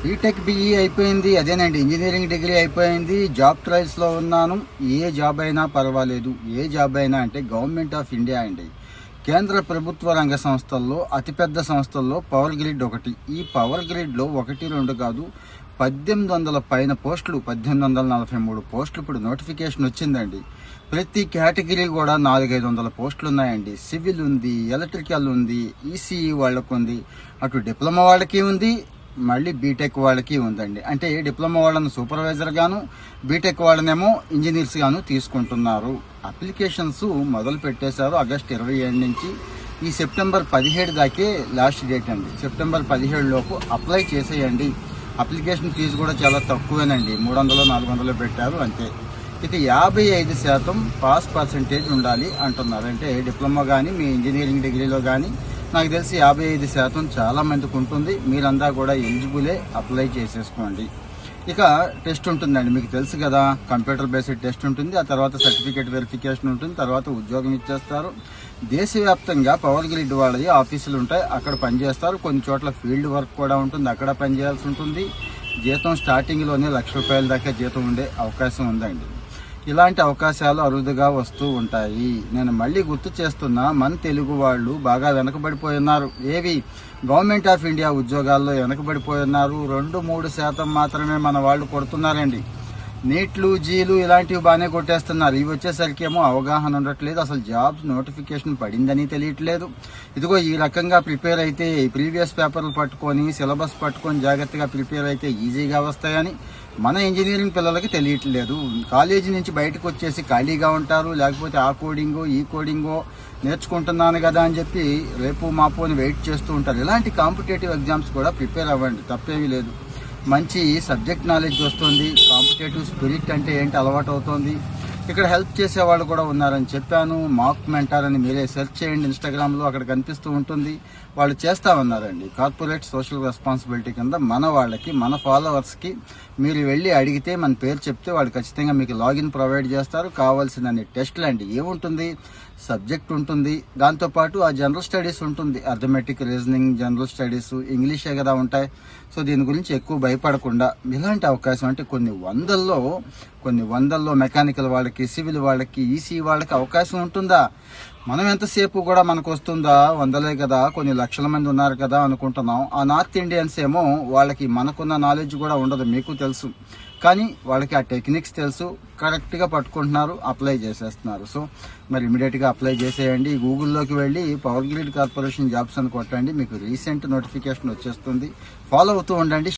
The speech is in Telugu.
బీటెక్ బిఈ అయిపోయింది, అదేనండి ఇంజనీరింగ్ డిగ్రీ అయిపోయింది. జాబ్ ట్రయల్స్లో ఉన్నాను. ఏ జాబ్ అయినా పర్వాలేదు. ఏ జాబ్ అయినా అంటే గవర్నమెంట్ ఆఫ్ ఇండియా అండి. కేంద్ర ప్రభుత్వ రంగ సంస్థల్లో అతిపెద్ద సంస్థల్లో పవర్ గ్రిడ్ ఒకటి. ఈ పవర్ గ్రిడ్లో 1-2 కాదు, 1800 పైన పోస్టులు, 1843 పోస్టులు ఇప్పుడు నోటిఫికేషన్ వచ్చిందండి. ప్రతి కేటగిరీ కూడా 400-500 పోస్టులు ఉన్నాయండి. సివిల్ ఉంది, ఎలక్ట్రికల్ ఉంది, ఈసీఈ వాళ్ళకు ఉంది, అటు డిప్లొమా వాళ్ళకి ఉంది, మళ్ళీ బీటెక్ వాళ్ళకి ఉందండి. అంటే డిప్లొమా వాళ్ళను సూపర్వైజర్ గాను, బీటెక్ వాళ్ళనేమో ఇంజనీర్స్ గాను తీసుకుంటున్నారు. అప్లికేషన్స్ మొదలు పెట్టేశారు ఆగస్టు 27 నుంచి. ఈ సెప్టెంబర్ 17 దాకే లాస్ట్ డేట్ అండి. సెప్టెంబర్ 17 లోపు అప్లై చేసేయండి. అప్లికేషన్ ఫీజు కూడా చాలా తక్కువేనండి, 300-400 పెట్టారు అంతే. ఇక 55% పాస్ పర్సంటేజ్ ఉండాలి అంటున్నారు. అంటే డిప్లొమా కానీ మీ ఇంజనీరింగ్ డిగ్రీలో కానీ నాకు తెలిసి 55% చాలా మందికి ఉంటుంది. మీరంతా కూడా ఎలిజిబులే, అప్లై చేసేసుకోండి. ఇక టెస్ట్ ఉంటుందండి, మీకు తెలుసు కదా, కంప్యూటర్ బేస్డ్ టెస్ట్ ఉంటుంది. ఆ తర్వాత సర్టిఫికేట్ వెరిఫికేషన్ ఉంటుంది. తర్వాత ఉద్యోగం ఇచ్చేస్తారు. దేశవ్యాప్తంగా పవర్ గ్రిడ్ వాళ్ళవి ఆఫీసులు ఉంటాయి, అక్కడ పనిచేస్తారు. కొన్ని చోట్ల ఫీల్డ్ వర్క్ కూడా ఉంటుంది, అక్కడ పనిచేయాల్సి ఉంటుంది. జీతం స్టార్టింగ్లోనే ₹1,00,000 దాకా జీతం ఉండే అవకాశం ఉందండి. ఇలాంటి అవకాశాలు అరుదుగా వస్తూ ఉంటాయి. నేను మళ్ళీ గుర్తు చేస్తున్నా, మన తెలుగు వాళ్ళు బాగా వెనకబడిపోయి ఉన్నారు. ఏవి గవర్నమెంట్ ఆఫ్ ఇండియా ఉద్యోగాల్లో వెనకబడిపోయి ఉన్నారు. 2-3% మాత్రమే మన వాళ్ళు కొడుతున్నారండి. నీట్లు, జీలు ఇలాంటివి బాగానే కొట్టేస్తున్నారు. ఇవి వచ్చేసరికి ఏమో అవగాహన ఉండట్లేదు, అసలు జాబ్ నోటిఫికేషన్ పడిందని తెలియట్లేదు. ఇదిగో ఈ రకంగా ప్రిపేర్ అయితే, ప్రీవియస్ పేపర్లు పట్టుకొని సిలబస్ పట్టుకొని జాగ్రత్తగా ప్రిపేర్ అయితే ఈజీగా వస్తాయని మన ఇంజనీరింగ్ పిల్లలకి తెలియట్లేదు. కాలేజీ నుంచి బయటకు వచ్చేసి ఖాళీగా ఉంటారు, లేకపోతే ఆ కోడింగో ఈ కోడింగో నేర్చుకుంటున్నాను కదా అని చెప్పి రేపు మాపు అని వెయిట్ చేస్తూ ఉంటారు. ఇలాంటి కాంపిటేటివ్ ఎగ్జామ్స్ కూడా ప్రిపేర్ అవ్వండి, తప్పేమీ లేదు. మంచి సబ్జెక్ట్ నాలెడ్జ్ వస్తుంది, కాంపిటేటివ్ స్పిరిట్ అంటే ఏంటి అలవాటు అవుతుంది. ఇక్కడ హెల్ప్ చేసే వాళ్ళు కూడా ఉన్నారని చెప్పాను. మాక్ మెంటార్ అని మీరే సెర్చ్ చేయండి ఇన్స్టాగ్రామ్లో, అక్కడ కనిపిస్తూ ఉంటుంది. వాళ్ళు చేస్తా ఉన్నారండి. కార్పొరేట్ సోషల్ రెస్పాన్సిబిలిటీ కింద మన వాళ్ళకి, మన ఫాలోవర్స్కి మీరు వెళ్ళి అడిగితే, మన పేరు చెప్తే వాళ్ళు ఖచ్చితంగా మీకు లాగిన్ ప్రొవైడ్ చేస్తారు. కావాల్సిన టెస్టులు అండి, ఏముంటుంది, సబ్జెక్ట్ ఉంటుంది, దాంతోపాటు ఆ జనరల్ స్టడీస్ ఉంటుంది, అర్థమెటిక్, రీజనింగ్, జనరల్ స్టడీస్, ఇంగ్లీషే కదా ఉంటాయి. సో దీని గురించి ఎక్కువ భయపడకుండా ఇలాంటి అవకాశం అంటే కొన్ని వందల్లో మెకానికల్ వాళ్ళకి, సివిల్ వాళ్ళకి, ఈసీ వాళ్ళకి అవకాశం ఉంటుందా? మనం ఎంతసేపు కూడా మనకు వస్తుందా, వందలే కదా, కొన్ని లక్షల మంది ఉన్నారు కదా అనుకుంటున్నాం. ఆ నార్త్ ఇండియన్స్ ఏమో వాళ్ళకి మనకున్న నాలెడ్జ్ కూడా ఉండదు, మీకు తెలుసు. కానీ వాళ్ళకి ఆ టెక్నిక్స్ తెలుసు, కరెక్ట్గా పట్టుకుంటున్నారు, అప్లై చేసేస్తున్నారు. సో మరి ఇమీడియట్గా అప్లై చేసేయండి. గూగుల్లోకి వెళ్ళి పవర్ గ్రిడ్ కార్పొరేషన్ జాబ్స్ అని కొట్టండి, మీకు రీసెంట్ నోటిఫికేషన్ వచ్చేస్తుంది. ఫాలో అవుతూ ఉండండి.